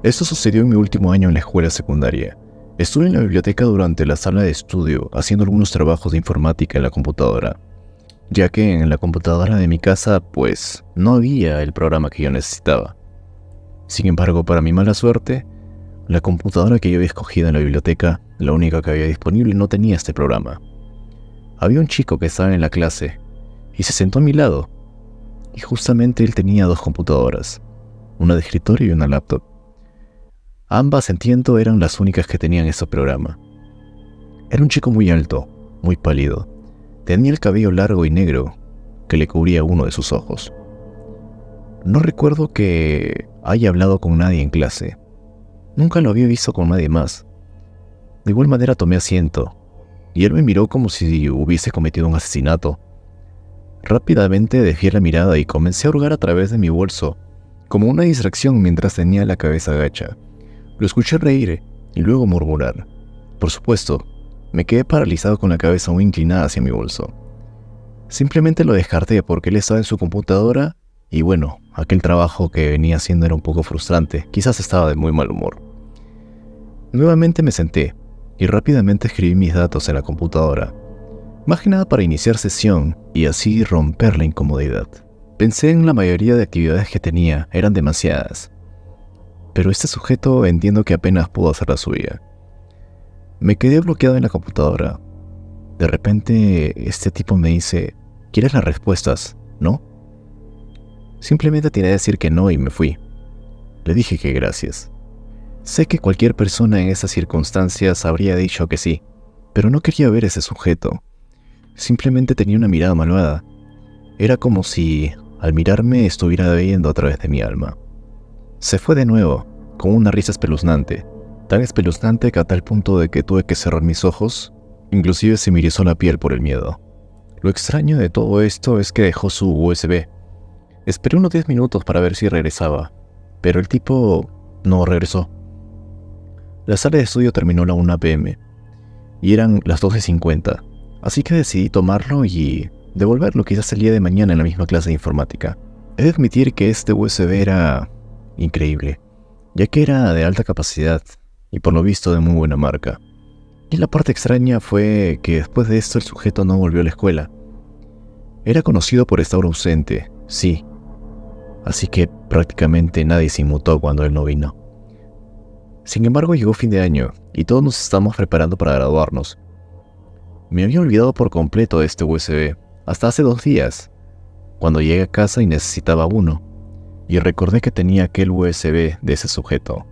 Esto sucedió en mi último año en la escuela secundaria. Estuve en la biblioteca durante la sala de estudio haciendo algunos trabajos de informática en la computadora, ya que en la computadora de mi casa pues no había el programa que yo necesitaba. Sin embargo, para mi mala suerte, la computadora que yo había escogido en la biblioteca, la única que había disponible, no tenía este programa. Había un chico que estaba en la clase y se sentó a mi lado, y justamente él tenía dos computadoras, una de escritorio y una laptop. Ambas, entiendo, eran las únicas que tenían ese programa. Era un chico muy alto, muy pálido. Tenía el cabello largo y negro que le cubría uno de sus ojos. No recuerdo que haya hablado con nadie en clase. Nunca lo había visto con nadie más. De igual manera tomé asiento, y él me miró como si hubiese cometido un asesinato. Rápidamente desvié la mirada y comencé a hurgar a través de mi bolso, como una distracción mientras tenía la cabeza agacha. Lo escuché reír y luego murmurar. Por supuesto, me quedé paralizado con la cabeza muy inclinada hacia mi bolso. Simplemente lo descarté porque él estaba en su computadora y bueno, aquel trabajo que venía haciendo era un poco frustrante, quizás estaba de muy mal humor. Nuevamente me senté y rápidamente escribí mis datos en la computadora, más que nada para iniciar sesión y así romper la incomodidad. Pensé en la mayoría de actividades que tenía, eran demasiadas, pero este sujeto entiendo que apenas pudo hacer la suya. Me quedé bloqueado en la computadora. De repente, este tipo me dice, ¿quieres las respuestas, no? Simplemente tenía que decir que no y me fui. Le dije que gracias. Sé que cualquier persona en esas circunstancias habría dicho que sí, pero no quería ver a ese sujeto. Simplemente tenía una mirada malvada. Era como si, al mirarme, estuviera viendo a través de mi alma. Se fue de nuevo, con una risa espeluznante, tan espeluznante que a tal punto de que tuve que cerrar mis ojos, inclusive se me erizó la piel por el miedo. Lo extraño de todo esto es que dejó su USB. Esperé unos 10 minutos para ver si regresaba, pero el tipo no regresó. La sala de estudio terminó a la 1 p.m. y eran las 12:50, así que decidí tomarlo y devolverlo quizás el día de mañana en la misma clase de informática. He de admitir que este USB era increíble, ya que era de alta capacidad y por lo visto de muy buena marca. Y la parte extraña fue que después de esto el sujeto no volvió a la escuela. Era conocido por estar ausente, sí, así que prácticamente nadie se inmutó cuando él no vino. Sin embargo, llegó fin de año y todos nos estábamos preparando para graduarnos. Me había olvidado por completo de este USB, hasta hace 2 días, cuando llegué a casa y necesitaba uno, y recordé que tenía aquel USB de ese sujeto.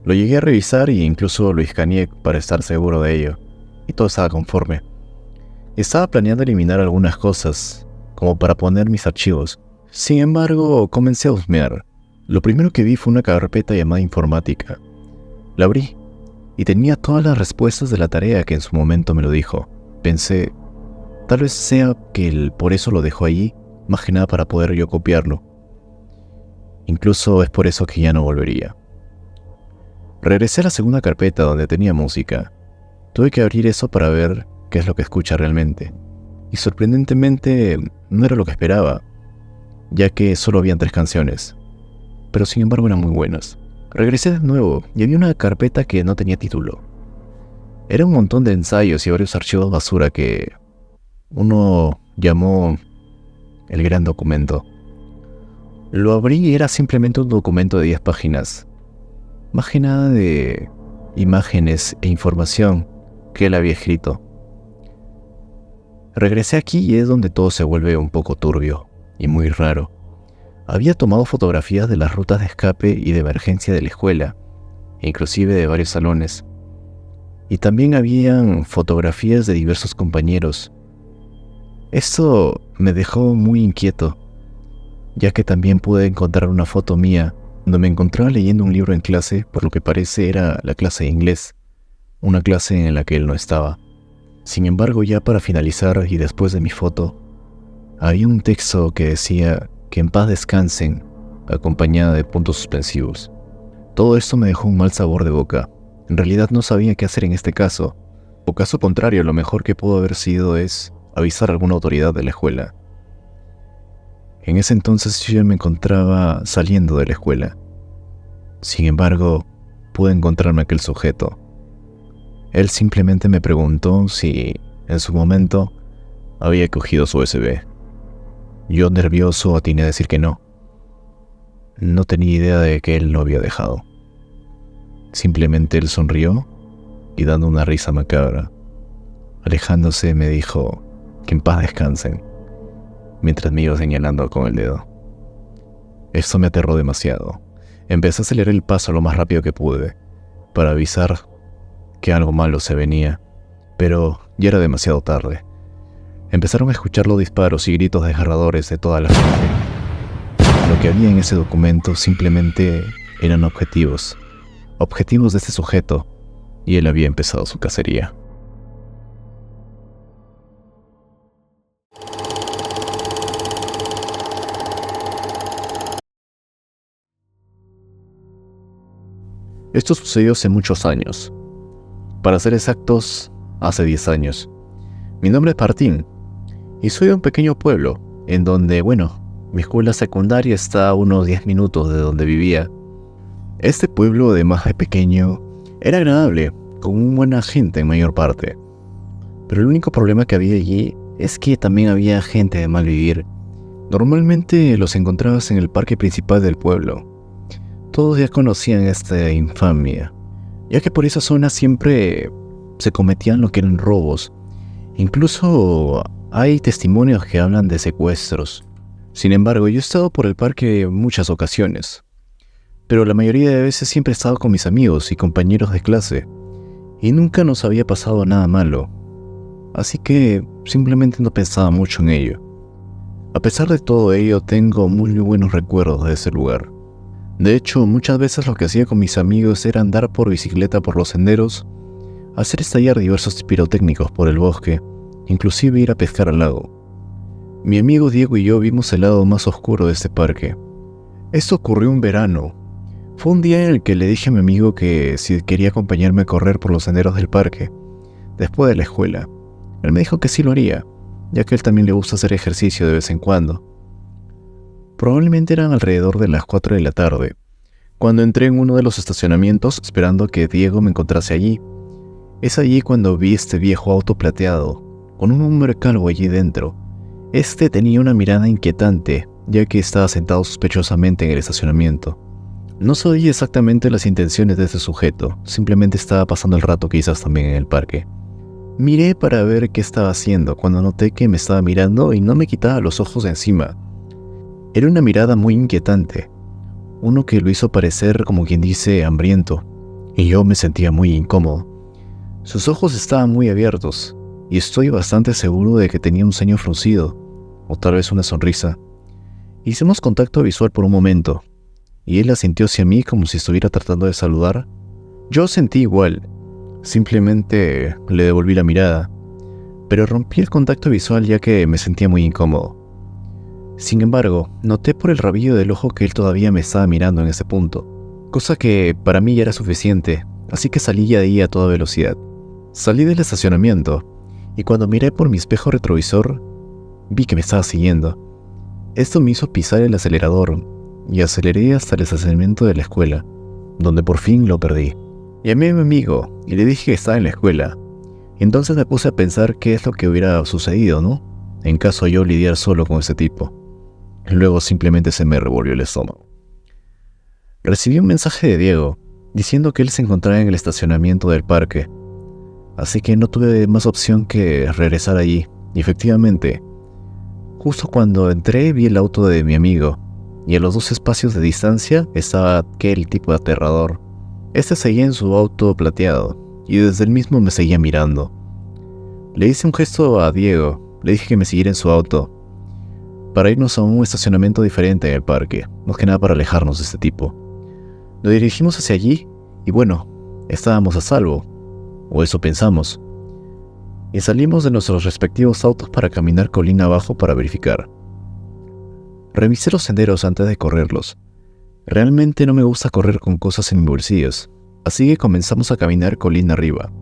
Lo llegué a revisar e incluso lo escaneé para estar seguro de ello, y todo estaba conforme. Estaba planeando eliminar algunas cosas, como para poner mis archivos. Sin embargo, comencé a husmear. Lo primero que vi fue una carpeta llamada informática. La abrí, y tenía todas las respuestas de la tarea que en su momento me lo dijo. Pensé, tal vez sea que él por eso lo dejó allí, más que nada para poder yo copiarlo. Incluso es por eso que ya no volvería. Regresé a la segunda carpeta donde tenía música. Tuve que abrir eso para ver qué es lo que escucha realmente. Y sorprendentemente no era lo que esperaba, ya que solo habían 3 canciones. Pero sin embargo eran muy buenas. Regresé de nuevo y había una carpeta que no tenía título. Era un montón de ensayos y varios archivos basura que uno llamó el gran documento. Lo abrí y era simplemente un documento de 10 páginas. Más que nada de imágenes e información que él había escrito. Regresé aquí y es donde todo se vuelve un poco turbio y muy raro. Había tomado fotografías de las rutas de escape y de emergencia de la escuela, inclusive de varios salones. Y también habían fotografías de diversos compañeros. Esto me dejó muy inquieto, ya que también pude encontrar una foto mía donde me encontraba leyendo un libro en clase, por lo que parece era la clase de inglés, una clase en la que él no estaba. Sin embargo, ya para finalizar y después de mi foto, había un texto que decía que en paz descansen, acompañada de puntos suspensivos. Todo esto me dejó un mal sabor de boca. En realidad no sabía qué hacer en este caso, o caso contrario, lo mejor que pudo haber sido es avisar a alguna autoridad de la escuela. En ese entonces yo ya me encontraba saliendo de la escuela. Sin embargo, pude encontrarme a aquel sujeto. Él simplemente me preguntó si, en su momento, había cogido su USB. Yo, nervioso, atiné a decir que no. No tenía idea de que él lo había dejado. Simplemente él sonrió y, dando una risa macabra, alejándose, me dijo que en paz descansen, mientras me iba señalando con el dedo. Esto me aterró demasiado. Empecé a acelerar el paso lo más rápido que pude, para avisar que algo malo se venía, pero ya era demasiado tarde. Empezaron a escuchar los disparos y gritos desgarradores de toda la gente. Lo que había en ese documento simplemente eran objetivos de este sujeto, y él había empezado su cacería. Esto sucedió hace muchos años. Para ser exactos, hace 10 años. Mi nombre es Martín, y soy de un pequeño pueblo, en donde, mi escuela secundaria está a unos 10 minutos de donde vivía. Este pueblo, además de pequeño, era agradable, con muy buena gente en mayor parte. Pero el único problema que había allí es que también había gente de mal vivir. Normalmente los encontrabas en el parque principal del pueblo. Todos ya conocían esta infamia, ya que por esa zona siempre se cometían lo que eran robos. Incluso hay testimonios que hablan de secuestros. Sin embargo, yo he estado por el parque en muchas ocasiones, pero la mayoría de veces siempre he estado con mis amigos y compañeros de clase, y nunca nos había pasado nada malo, así que simplemente no pensaba mucho en ello. A pesar de todo ello, tengo muy buenos recuerdos de ese lugar. De hecho, muchas veces lo que hacía con mis amigos era andar por bicicleta por los senderos, hacer estallar diversos pirotécnicos por el bosque, inclusive ir a pescar al lago. Mi amigo Diego y yo vimos el lado más oscuro de este parque. Esto ocurrió un verano. Fue un día en el que le dije a mi amigo que si quería acompañarme a correr por los senderos del parque, después de la escuela. Él me dijo que sí lo haría, ya que a él también le gusta hacer ejercicio de vez en cuando. Probablemente eran alrededor de las 4 de la tarde, cuando entré en uno de los estacionamientos esperando que Diego me encontrase allí. Es allí cuando vi este viejo auto plateado, con un hombre calvo allí dentro. Este tenía una mirada inquietante, ya que estaba sentado sospechosamente en el estacionamiento. No sabía exactamente las intenciones de este sujeto, simplemente estaba pasando el rato quizás también en el parque. Miré para ver qué estaba haciendo cuando noté que me estaba mirando y no me quitaba los ojos de encima. Era una mirada muy inquietante, uno que lo hizo parecer, como quien dice, hambriento, y yo me sentía muy incómodo. Sus ojos estaban muy abiertos, y estoy bastante seguro de que tenía un ceño fruncido, o tal vez una sonrisa. Hicimos contacto visual por un momento, y él asintió hacia mí como si estuviera tratando de saludar. Yo sentí igual, simplemente le devolví la mirada, pero rompí el contacto visual ya que me sentía muy incómodo. Sin embargo, noté por el rabillo del ojo que él todavía me estaba mirando en ese punto, cosa que para mí ya era suficiente, así que salí de ahí a toda velocidad. Salí del estacionamiento, y cuando miré por mi espejo retrovisor, vi que me estaba siguiendo. Esto me hizo pisar el acelerador, y aceleré hasta el estacionamiento de la escuela, donde por fin lo perdí. Llamé a mi amigo, y le dije que estaba en la escuela. Entonces me puse a pensar qué es lo que hubiera sucedido, ¿no? En caso yo lidiar solo con ese tipo. Luego simplemente se me revolvió el estómago. Recibí un mensaje de Diego, diciendo que él se encontraba en el estacionamiento del parque, así que no tuve más opción que regresar allí, y efectivamente, justo cuando entré vi el auto de mi amigo, y a los 2 espacios de distancia estaba aquel tipo aterrador. Este seguía en su auto plateado, y desde el mismo me seguía mirando. Le hice un gesto a Diego, le dije que me siguiera en su auto, para irnos a un estacionamiento diferente en el parque, más que nada para alejarnos de este tipo. Nos dirigimos hacia allí, y estábamos a salvo, o eso pensamos, y salimos de nuestros respectivos autos para caminar colina abajo para verificar. Revisé los senderos antes de correrlos. Realmente no me gusta correr con cosas en mis bolsillos, así que comenzamos a caminar colina arriba,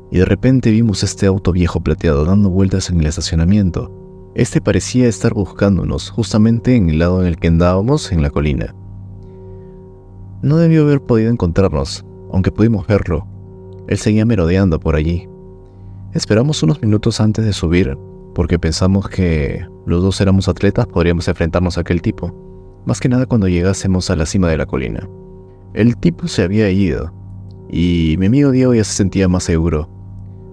y de repente vimos este auto viejo plateado dando vueltas en el estacionamiento. Este parecía estar buscándonos justamente en el lado en el que andábamos en la colina. No debió haber podido encontrarnos, aunque pudimos verlo. Él seguía merodeando por allí. Esperamos unos minutos antes de subir, porque pensamos que los dos éramos atletas, podríamos enfrentarnos a aquel tipo, más que nada cuando llegásemos a la cima de la colina. El tipo se había ido, y mi amigo Diego ya se sentía más seguro,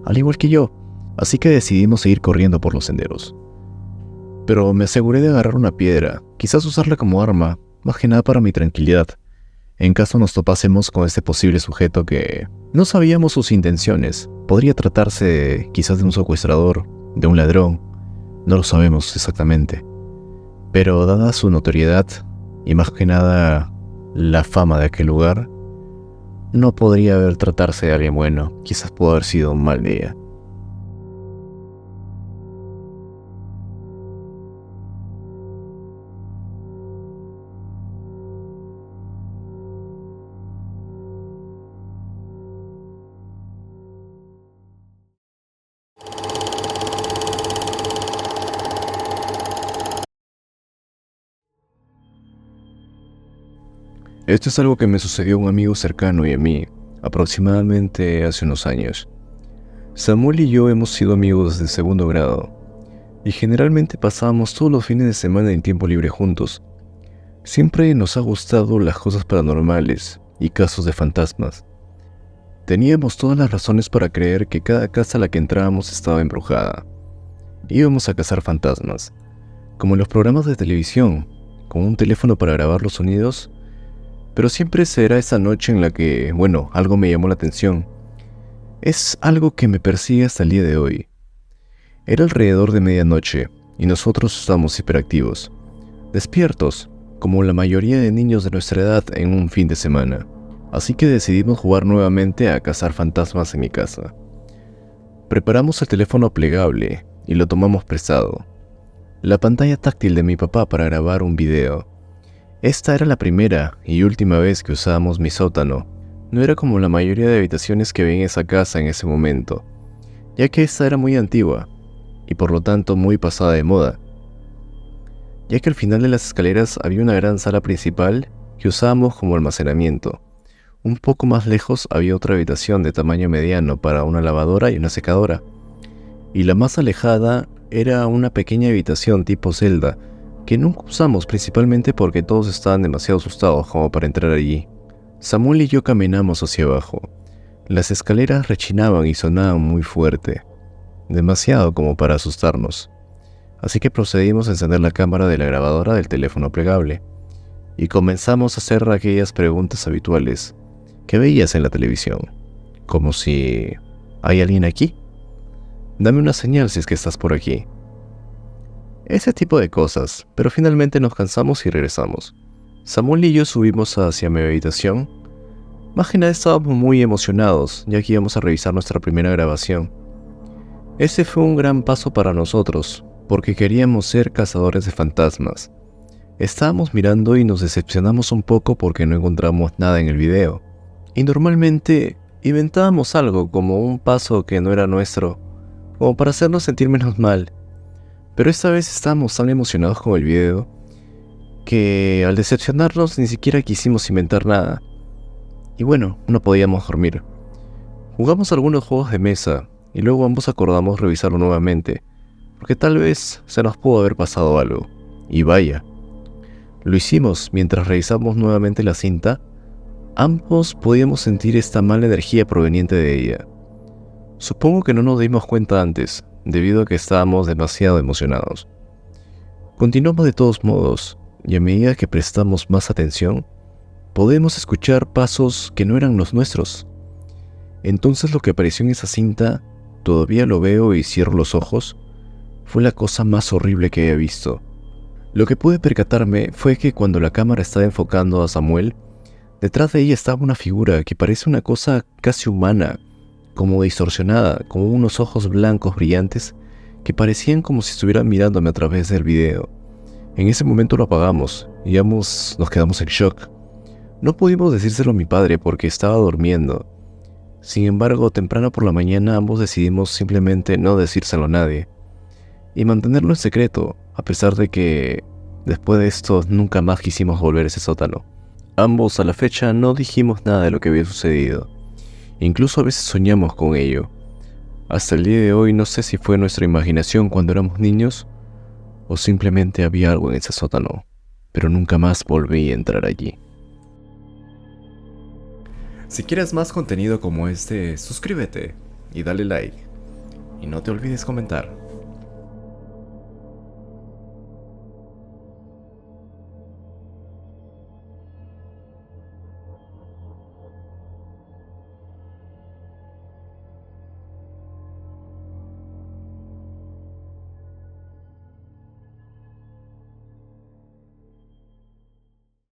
al igual que yo, así que decidimos seguir corriendo por los senderos. Pero me aseguré de agarrar una piedra, quizás usarla como arma, más que nada para mi tranquilidad, en caso nos topásemos con este posible sujeto que no sabíamos sus intenciones. Podría tratarse quizás de un secuestrador, de un ladrón, no lo sabemos exactamente. Pero dada su notoriedad, y más que nada la fama de aquel lugar, no podría haber tratarse de alguien bueno, quizás pudo haber sido un mal día. Esto es algo que me sucedió a un amigo cercano y a mí, aproximadamente hace unos años. Samuel y yo hemos sido amigos desde segundo grado, y generalmente pasábamos todos los fines de semana en tiempo libre juntos. Siempre nos ha gustado las cosas paranormales y casos de fantasmas. Teníamos todas las razones para creer que cada casa a la que entrábamos estaba embrujada. Íbamos a cazar fantasmas, como en los programas de televisión, con un teléfono para grabar los sonidos. Pero siempre será esa noche en la que, algo me llamó la atención. Es algo que me persigue hasta el día de hoy. Era alrededor de medianoche y nosotros estábamos hiperactivos, despiertos, como la mayoría de niños de nuestra edad en un fin de semana. Así que decidimos jugar nuevamente a cazar fantasmas en mi casa. Preparamos el teléfono plegable y lo tomamos prestado. La pantalla táctil de mi papá para grabar un video. Esta era la primera y última vez que usábamos mi sótano. No era como la mayoría de habitaciones que vi en esa casa en ese momento, ya que esta era muy antigua y por lo tanto muy pasada de moda, ya que al final de las escaleras había una gran sala principal que usábamos como almacenamiento. Un poco más lejos había otra habitación de tamaño mediano para una lavadora y una secadora, y la más alejada era una pequeña habitación tipo celda, que nunca usamos principalmente porque todos estaban demasiado asustados como para entrar allí. Samuel y yo caminamos hacia abajo. Las escaleras rechinaban y sonaban muy fuerte, demasiado como para asustarnos. Así que procedimos a encender la cámara de la grabadora del teléfono plegable y comenzamos a hacer aquellas preguntas habituales que veías en la televisión, como si ¿hay alguien aquí? Dame una señal si es que estás por aquí. Ese tipo de cosas, pero finalmente nos cansamos y regresamos. Samuel y yo subimos hacia mi habitación. Más que nada estábamos muy emocionados, ya que íbamos a revisar nuestra primera grabación. Ese fue un gran paso para nosotros, porque queríamos ser cazadores de fantasmas. Estábamos mirando y nos decepcionamos un poco porque no encontramos nada en el video. Y normalmente inventábamos algo como un paso que no era nuestro, como para hacernos sentir menos mal. Pero esta vez estábamos tan emocionados con el video que al decepcionarnos ni siquiera quisimos inventar nada. Y no podíamos dormir. Jugamos algunos juegos de mesa y luego ambos acordamos revisarlo nuevamente, porque tal vez se nos pudo haber pasado algo. Y vaya, lo hicimos mientras revisamos nuevamente la cinta. Ambos podíamos sentir esta mala energía proveniente de ella. Supongo que no nos dimos cuenta antes, debido a que estábamos demasiado emocionados. Continuamos de todos modos, y a medida que prestamos más atención, podemos escuchar pasos que no eran los nuestros. Entonces lo que apareció en esa cinta, todavía lo veo y cierro los ojos, fue la cosa más horrible que he visto. Lo que pude percatarme fue que cuando la cámara estaba enfocando a Samuel, detrás de ella estaba una figura que parece una cosa casi humana, como distorsionada, como unos ojos blancos brillantes que parecían como si estuvieran mirándome a través del video. En ese momento lo apagamos y ambos nos quedamos en shock. No pudimos decírselo a mi padre porque estaba durmiendo. Sin embargo, temprano por la mañana ambos decidimos simplemente no decírselo a nadie y mantenerlo en secreto, a pesar de que después de esto nunca más quisimos volver a ese sótano. Ambos a la fecha no dijimos nada de lo que había sucedido. Incluso a veces soñamos con ello. Hasta el día de hoy no sé si fue nuestra imaginación cuando éramos niños o simplemente había algo en ese sótano, pero nunca más volví a entrar allí. Si quieres más contenido como este, suscríbete y dale like. Y no te olvides comentar.